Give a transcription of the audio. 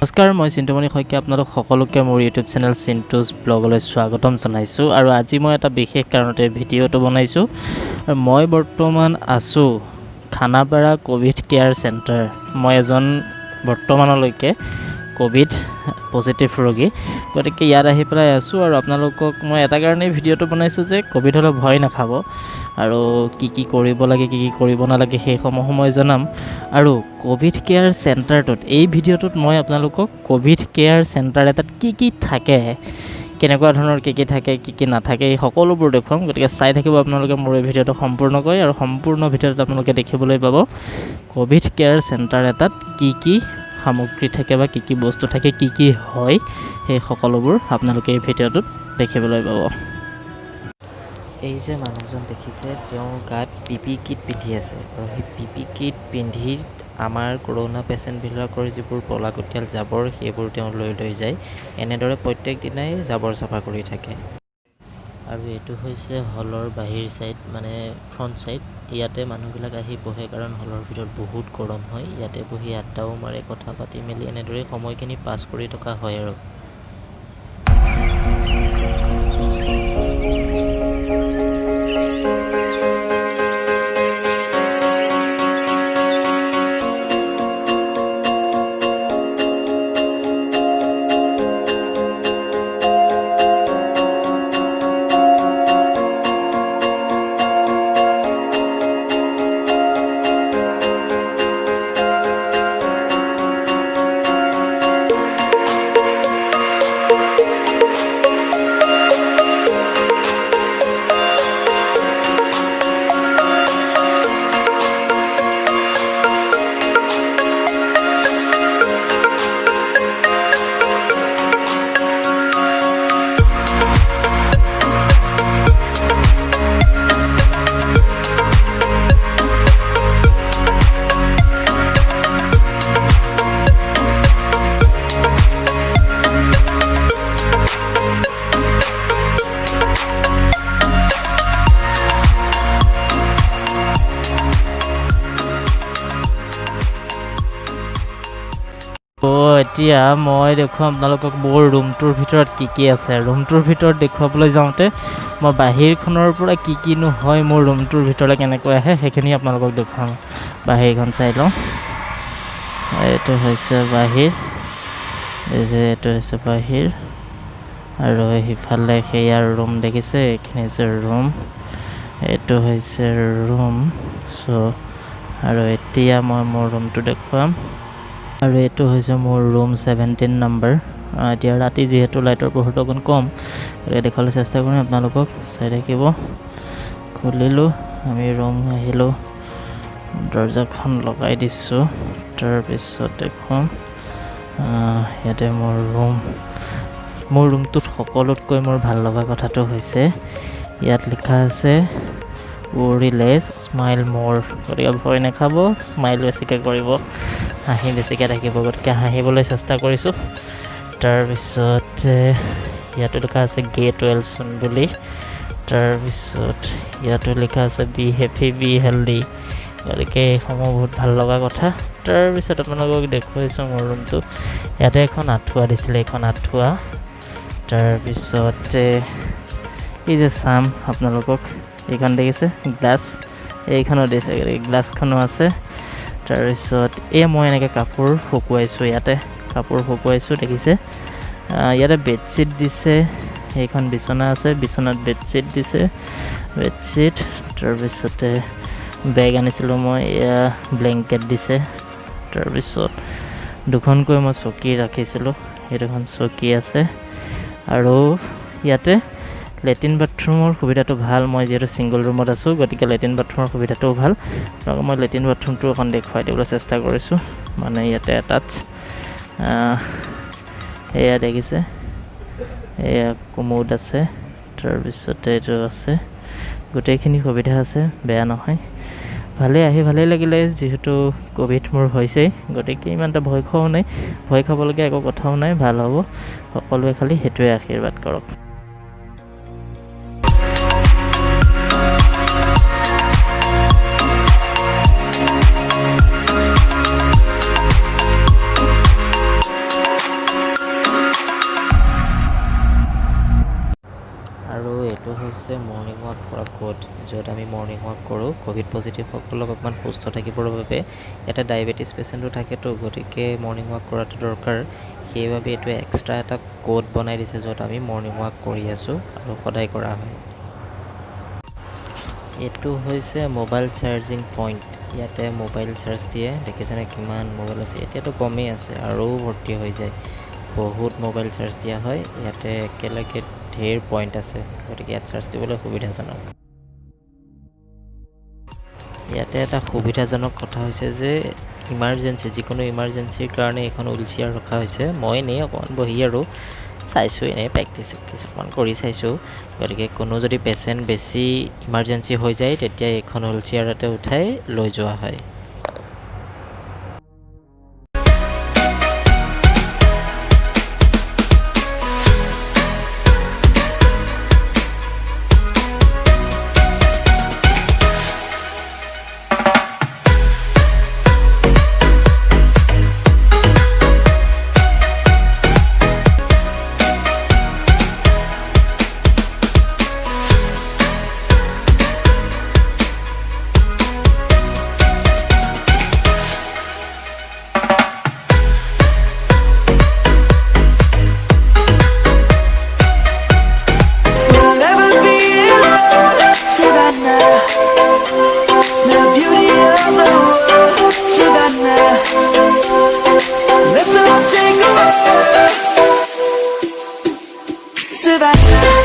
নমস্কাৰ, মই চিন্তুমণি শইকীয়া। আপোনালোক সকলোকে মোৰ ইউটিউব চেনেল চিন্তুজ ব্লগলৈ স্বাগতম জনাইছোঁ। আৰু আজি মই এটা বিশেষ কাৰণতে ভিডিঅ'টো বনাইছোঁ। মই বৰ্তমান আছোঁ খানাপাৰা ক'ভিড কেয়াৰ চেণ্টাৰ। মই এজন বৰ্তমানলৈকে ক'ভিড পজিটিভ ৰোগী, গতিকে ইয়াত আহি পেলাই আছোঁ। আৰু আপোনালোকক মই এটা কাৰণেই ভিডিঅ'টো বনাইছোঁ যে ক'ভিড হ'লে ভয় নাখাব, আৰু কি কৰিব লাগে কি কৰিব নালাগে সেইসমূহ মই জনাম। আৰু ক'ভিড কেয়াৰ চেণ্টাৰটোত এই ভিডিঅ'টোত মই আপোনালোকক ক'ভিড কেয়াৰ চেণ্টাৰ এটাত কি থাকে, কেনেকুৱা ধৰণৰ কি থাকে কি নাথাকে, এই সকলোবোৰ দেখুৱাম। গতিকে চাই থাকিব আপোনালোকে মোৰ এই ভিডিঅ'টো সম্পূৰ্ণকৈ, আৰু সম্পূৰ্ণ ভিডিঅ'টোত আপোনালোকে দেখিবলৈ পাব ক'ভিড কেয়াৰ চেণ্টাৰ এটাত কি সামগ্ৰী থাকে বা কি বস্তু থাকে, কি হয়, সেই সকলোবোৰ আপোনালোকে এই ভিডিঅ'টোত দেখিবলৈ পাব। এই যে মানুহজন দেখিছে, তেওঁ গাত PPE কিট পিন্ধি আছে, আৰু সেই PPE কিট পিন্ধি আমাৰ কৰোণা পেচেণ্টবিলাকৰ যিবোৰ পলাকতিয়াল জাবৰ সেইবোৰ তেওঁ লৈ যায়। এনেদৰে প্ৰত্যেক দিনাই জাবৰ চাফা কৰি থাকে। আৰু এইটো হৈছে হলৰ বাহিৰ ছাইড, মানে ফ্ৰণ্ট ছাইড। ইয়াতে মানুহবিলাক আহি বহে, কাৰণ হলৰ ভিতৰত বহুত গৰম হয়। ইয়াতে বহি আড্ডাও মাৰে, কথা পাতি মেলি এনেদৰে সময়খিনি পাছ কৰি থকা হয়। আৰু এতিয়া মই দেখুৱাম আপোনালোকক মোৰ ৰুমটোৰ ভিতৰত কি আছে। ৰুমটোৰ ভিতৰত দেখুৱাবলৈ যাওঁতে মই বাহিৰখনৰ পৰা কিনো হয়, মোৰ ৰুমটোৰ ভিতৰলৈ কেনেকৈ আহে সেইখিনি আপোনালোকক দেখুৱাম। বাহিৰখন চাই লওঁ। এইটো হৈছে বাহিৰ, এইটো হৈছে বাহিৰ, আৰু সিফালে সেয়া ৰুম দেখিছে, এইখিনি হৈছে ৰুম, এইটো হৈছে ৰুম। আৰু এতিয়া মই মোৰ ৰুমটো দেখুৱাম। আৰু এইটো হৈছে মোৰ ৰুম 17 নম্বৰ। এতিয়া ৰাতি যিহেতু লাইটৰ পোহৰটো অকণ কম, গতিকে দেখুৱাবলৈ চেষ্টা কৰিম আপোনালোকক। চাই থাকিব। খুলিলোঁ, আমি ৰুম আহিলোঁ, দৰ্জাখন লগাই দিছোঁ। তাৰপিছত দেখুৱাম ইয়াতে মোৰ ৰুম। মোৰ ৰুমটোত সকলোতকৈ মোৰ ভাল লগা কথাটো হৈছে ইয়াত লিখা আছে ৰিলেক্স স্মাইল মোৰ। গতিকে ভয় নাখাব, স্মাইল বেছিকৈ কৰিব, হাঁহি বেছিকৈ থাকিব। গতিকে হাঁহিবলৈ চেষ্টা কৰিছোঁ। তাৰপিছত ইয়াতো লিখা আছে গেট ৱেল চুন বুলি। তাৰপিছত ইয়াতো লিখা আছে বি হেপী বি হেল্ডি। গতিকে এইসমূহ বহুত ভাল লগা কথা। তাৰপিছত আপোনালোকক দেখুৱাইছোঁ মোৰ ৰুমটো। ইয়াতে এখন আঁঠুৱা দিছিলে, এইখন আঁঠুৱা। তাৰপিছত এই যে চাম আপোনালোকক, এইখন দেখিছে গ্লাছ, এইখনো দিছে, গ্লাছখনো আছে। তাৰপিছত মই এনেকৈ কাপোৰ শুকুৱাইছোঁ, ইয়াতে কাপোৰ শুকুৱাইছোঁ দেখিছে। ইয়াতে বেডশ্বীট দিছে, এইখন বিচনা আছে, বিচনাত বেডশ্বীট দিছে, বেডশ্বীট। তাৰপিছতে বেগ আনিছিলোঁ মই, এয়া ব্লেংকেট দিছে। তাৰপিছত দুখনকৈ মই চকী ৰাখিছিলোঁ, সেই দুখন চকী আছে। আৰু ইয়াতে লেট্ৰিন বাথৰুমৰ সুবিধাটো ভাল। মই যিহেতু ছিংগল ৰুমত আছোঁ, গতিকে লেট্ৰিন বাথৰুমৰ সুবিধাটোও ভাল। আপোনালোকক মই লেট্ৰিন বাথৰুমটো অকণ দেখুৱাই দিবলৈ চেষ্টা কৰিছোঁ। মানে ইয়াতে এটাচ, এয়া দেখিছে, এয়া কমোড আছে। তাৰপিছতে এইটো আছে, গোটেইখিনি সুবিধা আছে, বেয়া নহয়। ভালেই লাগিলে, যিহেতু ক'ভিড মোৰ হৈছেই, গতিকে ইমান এটা ভয় খোৱাও নাই, ভয় খাবলগীয়া একো কথাও নাই, ভাল হ'ব। সকলোৱে খালি সেইটোৱে আশীৰ্বাদ কৰক। কোড য'ত আমি মৰ্ণিং ৱাক কৰোঁ ক'ভিড পজিটিভসকলক অকণমান সুস্থ থাকিবৰ বাবে এটা ডায়েবেটিছ পেচেণ্টো থাকেতো গতিকে মৰ্ণিং ৱাক কৰাটো দৰকাৰ সেইবাবে এইটো এক্সট্ৰা এটা কোড বনাই দিছে য'ত আমি মৰ্ণিং ৱাক কৰি আছোঁ আৰু সদায় কৰা হয় এইটো হৈছে মোবাইল চাৰ্জিং পইণ্ট ইয়াতে মোবাইল চাৰ্জ দিয়ে দেখিছেনে কিমান মোবাইল আছে এতিয়াতো কমেই আছে আৰু ভৰ্তি হৈ যায় বহুত মোবাইল চাৰ্জ দিয়া হয় ইয়াতে একেলগে ঢেৰ পইণ্ট আছে গতিকে ইয়াত চাৰ্জ দিবলৈ সুবিধাজনক ইয়াতে এটা সুবিধাজনক কথা হৈছে যে ইমাৰ্জেঞ্চি যিকোনো ইমাৰ্জেঞ্চিৰ কাৰণে এইখন হুইল চেয়াৰ ৰখা হৈছে মই এনেই অকণমান বহি আৰু চাইছোঁ এনেই প্ৰেক্টিছ অকণমান কৰি চাইছোঁ গতিকে কোনো যদি পেচেণ্ট বেছি ইমাৰ্জেঞ্চি হৈ যায় তেতিয়া এইখন হুইল চেয়াৰতে উঠাই লৈ যোৱা হয় Savannah